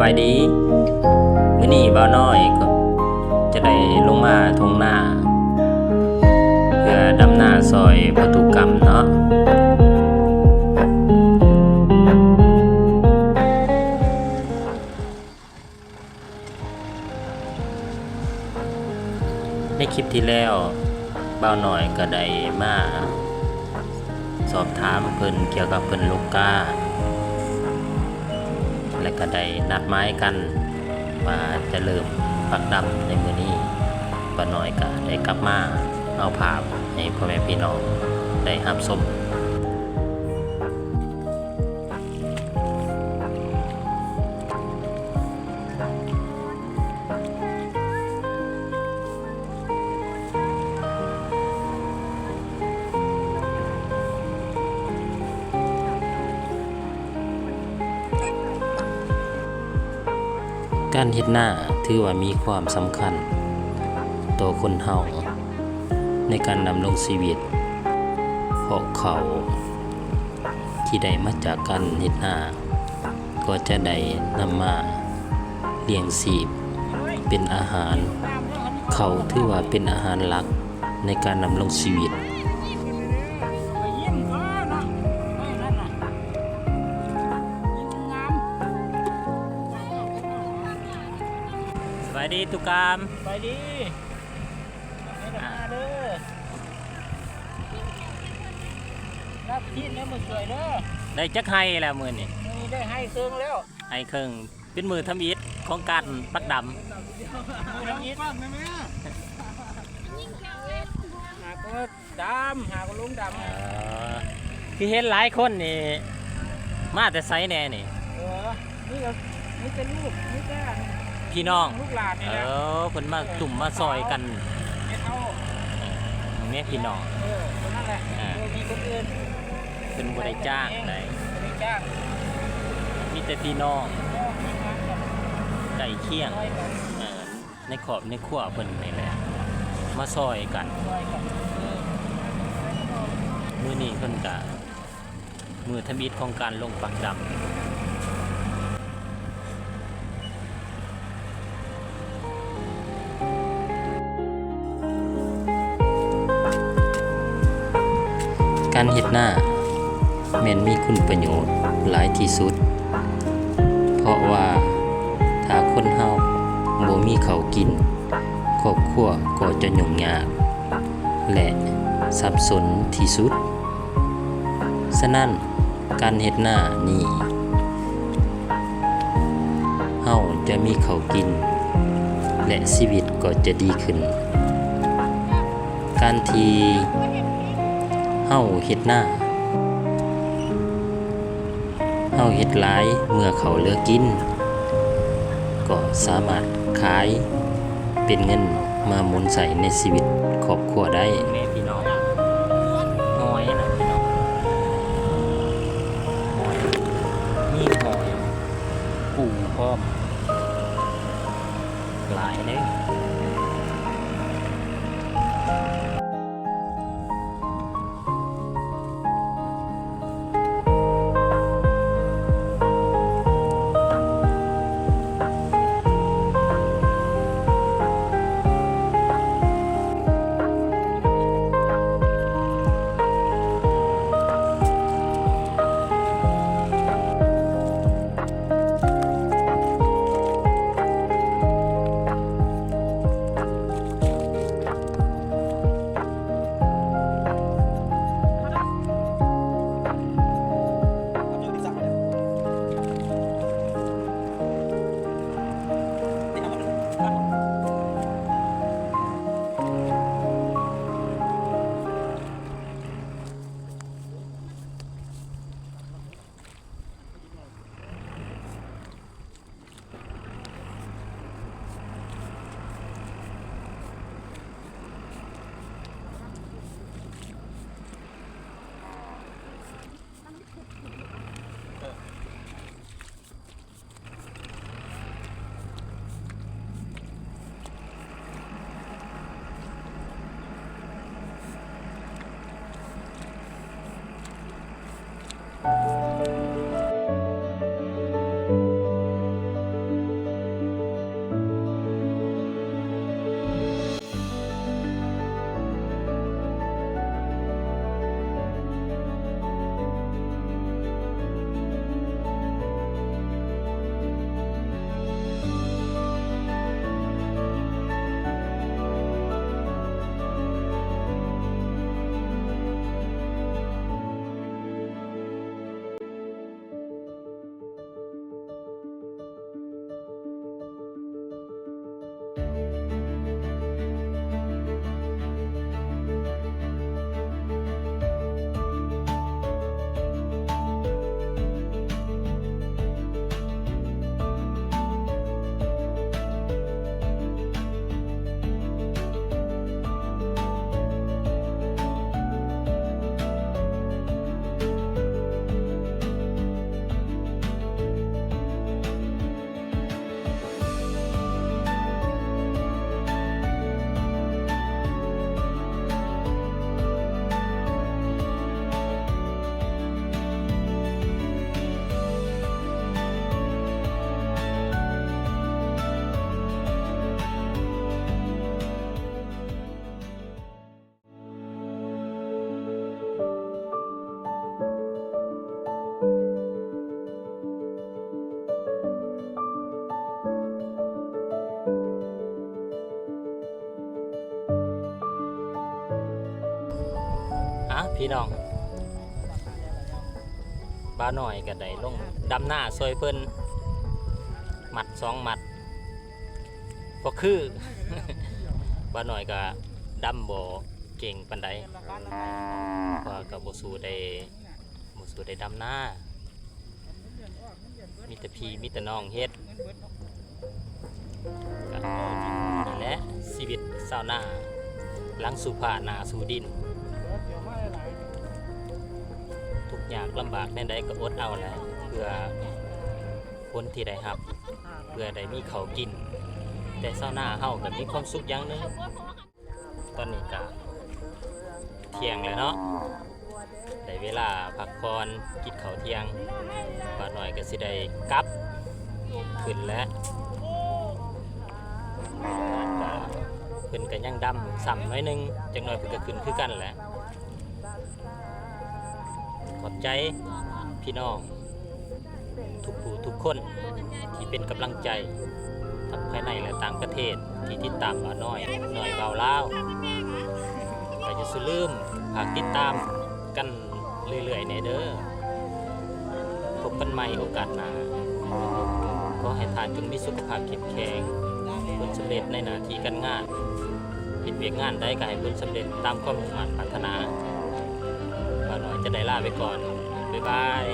บายดีมื้อนี้บ่าวน้อยก็จะได้ลงมาทุ่งนาเพื่อดำนาซอยประตูกรรมเนาะในคลิปที่แล้วบ่าวน้อยก็ได้มาสอบถามเพิ่นเกี่ยวกับเพิ่นลูกกาและก็ได้นัดหมายกันว่าจะเริ่มปักดำในมื้อนี้บ่าวน้อยก็ได้กลับมาเอาภาพให้พ่อแม่พี่น้องได้รับชมการเฮ็ดนาถือว่ามีความสำคัญต่อคนเฮาในการดำรงชีวิตเพราะเขาที่ได้มาจากการเฮ็ดนาก็จะได้นำมาเลี้ยงชีพเป็นอาหารเขาถือว่าเป็นอาหารหลักในการดำรงชีวิตสวัสดีตุกามไปดีไม่ได้มาเด้อรับที่แล้วมือสวยเด้อได้จักไห้แล้วมื้อนี้นี่ได้ให้เครื่องแล้ว ไห้ครึ่งเป็นมือทำอิฐของการปักดำมือน้ำอีกหาก็ดำหาก็ลุงดำที่เห็นหลายคนนี่มาแต่ไสแน่นี่นี่ก็นี่เป็นลูกนี่ก็พี่น้องลูกหลานนี่แหละเพิ่นมาตุ่มมาซอยกันเนี่ยพี่น้องนั่นแหละมีคนอื่นเป็นบ่ได้จ้างได้ไม่จ้างมีแต่พี่น้องไก่เคียงในขอบในครัวเพิ่นนี่แหละมาซอยกันมื้อนี้เพิ่นก็มือทำอิฐของการลงปักดำการเฮ็ดนาแม่นมีคุณประโยชน์หลายที่สุดเพราะว่าถ้าคนเฮาบ่มีข้าวกินครอบครัวก็จะยุ่งยากและสับสนที่สุดฉะนั้นการเฮ็ดนานี่เฮาจะมีข้าวกินและชีวิตก็จะดีขึ้นการที่เฮาเฮ็ดนาเฮาเฮ็ดหลายเมื่อเขาเหลือกินก็สามารถขายเป็นเงินมาหมุนใส่ในชีวิตครอบครัวได้แม่พี่น้องหอยนะพี่น้องหอยมีหอยปูพร้อมหลายเด้ พี่น้องบ้าหน่อยก็ได้ลงดำหน้าซอยเพิ่นหมัด2 หมัดก็คือ บ้าหน่อยก็ดำบ่เก่งปานใดว่าก็บ่สู้ได้ดำหน้ามีแต่พี่มีแต่น้องเฮ็ดก็นี่แหละชีวิตชาวนาหลังสู่ผ้าหน้าสู่ดินทุกอย่างลำบากแน่ใดก็อดเอาแหละเพื่อคนที่ได้รับเพื่อได้มีข้าวกินแต่ชาวนาเฮาก็มีความสุขอย่างหนึงตอนนี้ก็เที่ยงแล้วเนาะได้เวลาพักผ่อนกินข้าวเที่ยงป้าน้อยก็สิได้กลับขึ้นแล้วเพิ่นก็ยังดำซ้ำน้อยหนึงจักหน่อยเพิ่นก็ขึ้นคือกันแหละขอบใจพี่น้องทุกผู้ทุกคนที่เป็นกำลังใจทั้งภายในและต่างประเทศที่ติดตามป้าน้อยเบาลาวก็อย่าลืมฝากติดตามกันเรื่อยๆในเด้อพบกันใหม่โอกาสหน้าขอให้ท่านจงมีสุขภาพเข้มแข็งผลสำเร็จในหน้าที่การงานเฮ็ดเวียกงานได้ก็ให้ผลสำเร็จตามความมุ่งมั่นปรารถนาป้าน้อยจะได้ลาไปก่อนบ๊ายบาย